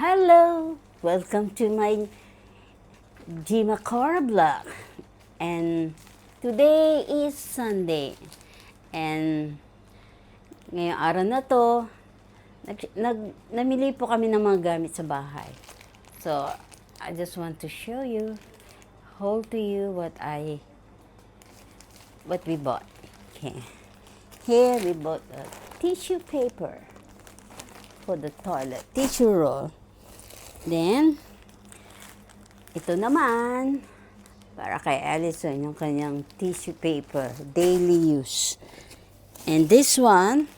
Hello! Welcome to my Gima Car Vlog. And today is Sunday. And ngayong araw na to, namili po kami ng mga gamit sa bahay. So, I just want to show you, hold to you what we bought. Okay. Here we bought a tissue paper for the toilet, tissue roll. Then, ito naman, para kay Allison, yung kanyang tissue paper, daily use. And this one,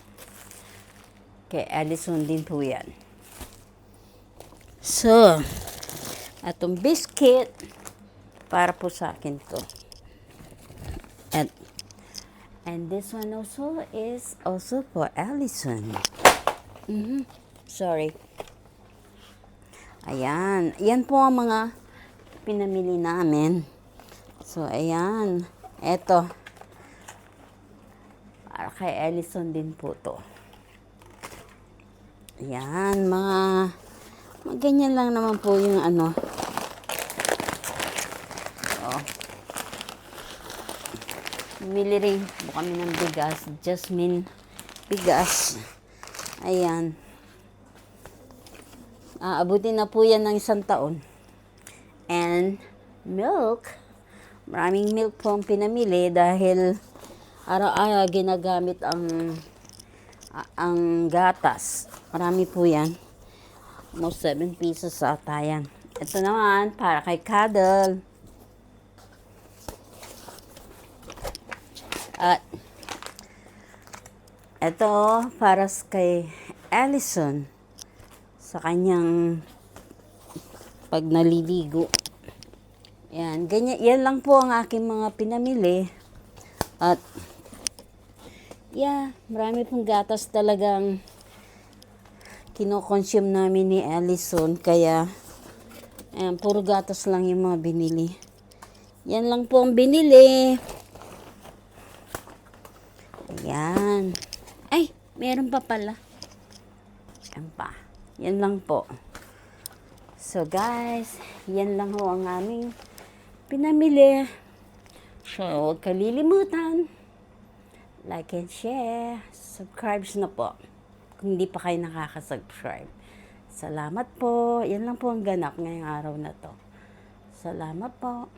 kay Allison din po yan. So, atong biscuit, para po sa akin to. And this one also is also for Allison. Sorry. Ayan. Yan po ang mga pinamili namin. So, ayan. Eto. Para kay Allison din po to. Ayan. Mga ganyan lang naman po yung ano. Oh. Bumili rin po kami ng bigas. Jasmine bigas. Ayan. Abutin na po yan ng 1 taon. And milk. Maraming milk po ang pinamili dahil araw-araw ginagamit ang gatas. Marami po yan. Almost 7 pesos sa atayan. Ito naman para kay Cuddle. At ito para kay Allison sa kanyang pag naliligo. Yan, ganyan, yan lang po ang aking mga pinamili. At yeah, marami pong gatas talagang kino-consume namin ni Allison, kaya ayan, puro gatas lang yung mga binili. Yan lang po ang binili. Ayan. Ay, meron pa pala. Yan pa. Yan lang po. So guys, yan lang ho ang aming pinamili. So, huwag kalilimutan. Like and share. Subscribe na po. Kung hindi pa kayo nakaka-subscribe. Salamat po. Yan lang po ang ganap ngayong araw na to. Salamat po.